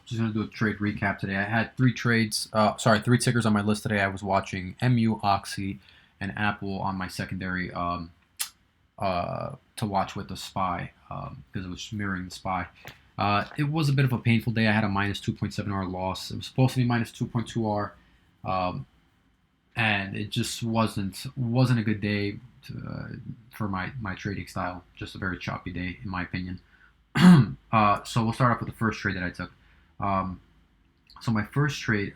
Just gonna do a trade recap today. I had three tickers on my list today. I was watching MU, OXY, and Apple on my secondary to watch with the SPY because it was mirroring the SPY. It was a bit of a painful day. I had a minus 2.7R loss. It was supposed to be minus 2.2R, and it just wasn't a good day for my trading style. Just a very choppy day, in my opinion. So we'll start off with the first trade that I took. Um, so my first trade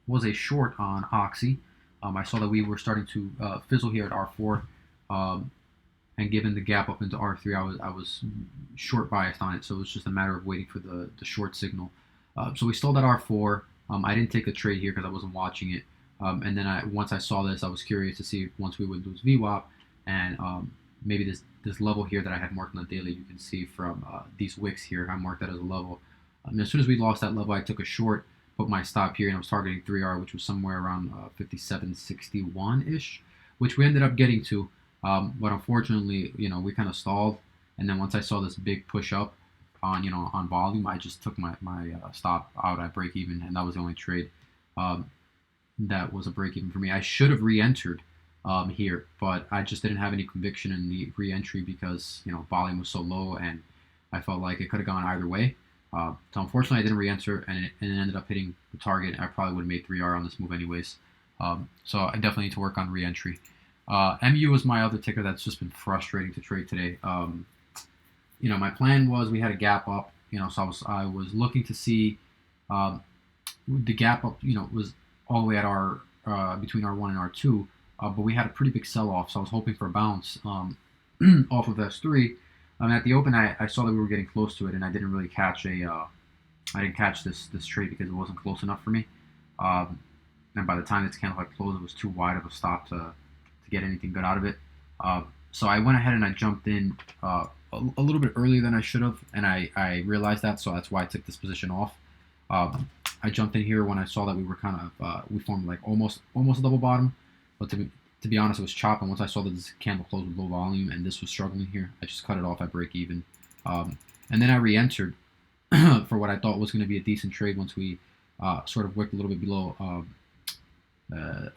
was a short on Oxy. I saw that we were starting to fizzle here at R4, um, and given the gap up into R3, I was short biased on it. So it was just a matter of waiting for the short signal. So we stalled at R4. I didn't take a trade here because I wasn't watching it. And then once I saw this, I was curious to see if once we would lose VWAP, and maybe this level here that I had marked on the daily, you can see from these wicks here, I marked that as a level. As soon as we lost that level, I took a short, put my stop here, and I was targeting 3R, which was somewhere around 57.61-ish, which we ended up getting to. But unfortunately, we kind of stalled. And then once I saw this big push up on volume, I just took my stop out at break even, and that was the only trade that was a break even for me. I should have re-entered here, but I just didn't have any conviction in the re-entry because volume was so low, and I felt like it could have gone either way. So unfortunately, I didn't re-enter, and it ended up hitting the target. I probably would have made 3R on this move anyways. So I definitely need to work on re-entry. MU was my other ticker that's just been frustrating to trade today. My plan was we had a gap up. So I was looking to see the gap up. Was all the way at R between R1 and R2, but we had a pretty big sell-off. So I was hoping for a bounce off of S3. At the open, I saw that we were getting close to it, and I didn't really catch I didn't catch this trade because it wasn't close enough for me. And by the time this candle had closed, it was too wide of a stop to get anything good out of it. So I went ahead and I jumped in a little bit earlier than I should have, and I realized that, so that's why I took this position off. I jumped in here when I saw that we were kind of we formed like almost a double bottom, but to be honest, it was chopping. Once I saw that this candle closed with low volume and this was struggling here, I just cut it off at break even. And then I re-entered for what I thought was going to be a decent trade once we sort of wicked a little bit below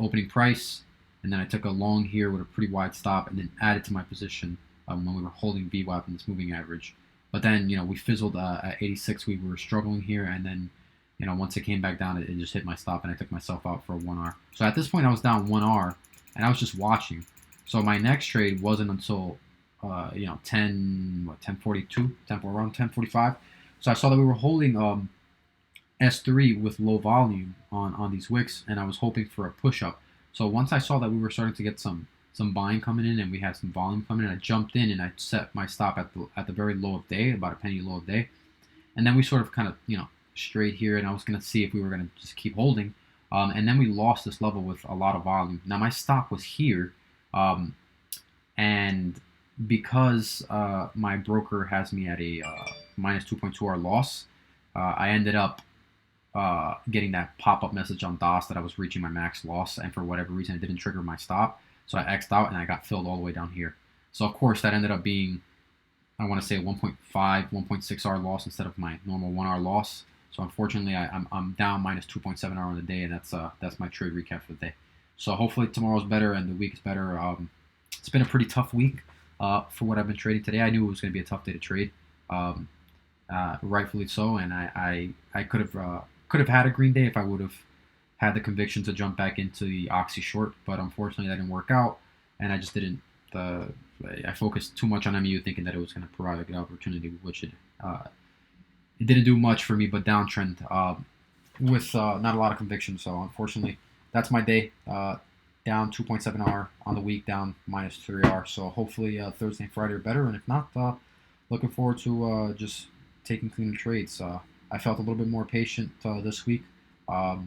opening price. And then I took a long here with a pretty wide stop and then added to my position when we were holding VWAP in this moving average. But then, we fizzled at 86. We were struggling here, and then once it came back down, it just hit my stop, and I took myself out for a 1R. So at this point, I was down 1R, and I was just watching. So my next trade wasn't until 10:42, around 10:45. So I saw that we were holding S3 with low volume on these wicks, and I was hoping for a push up. So once I saw that we were starting to get some buying coming in, and we had some volume coming in, I jumped in and I set my stop at the very low of day, about a penny low of day, and then we sort of kind of strayed here, and I was going to see if we were going to just keep holding. And then we lost this level with a lot of volume. Now my stop was here, and because my broker has me at a minus 2.2R loss, I ended up getting that pop-up message on DOS that I was reaching my max loss, and for whatever reason it didn't trigger my stop, so I X'd out and I got filled all the way down here. So of course that ended up being, I want to say, 1.5, 1.6R loss instead of my normal 1R loss. So unfortunately, I'm down minus 2.7R on the day, and that's my trade recap for the day. So hopefully tomorrow's better and the week is better. It's been a pretty tough week for what I've been trading today. I knew it was going to be a tough day to trade, rightfully so, and I could have had a green day if I would have had the conviction to jump back into the Oxy short, but unfortunately that didn't work out, and I just didn't. I focused too much on MU, thinking that it was going to provide a good opportunity, which it didn't do much for me, but downtrend with not a lot of conviction. So unfortunately, that's my day. Down 2.7R on the week, down minus 3R. So hopefully Thursday and Friday are better, and if not, looking forward to just taking cleaner trades. I felt a little bit more patient this week. Not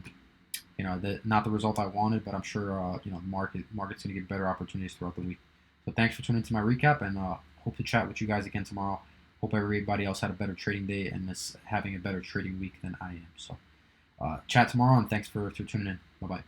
the result I wanted, but I'm sure the market's going to get better opportunities throughout the week. So thanks for tuning into my recap, and hope to chat with you guys again tomorrow. Hope everybody else had a better trading day and is having a better trading week than I am. So chat tomorrow, and thanks for tuning in. Bye-bye.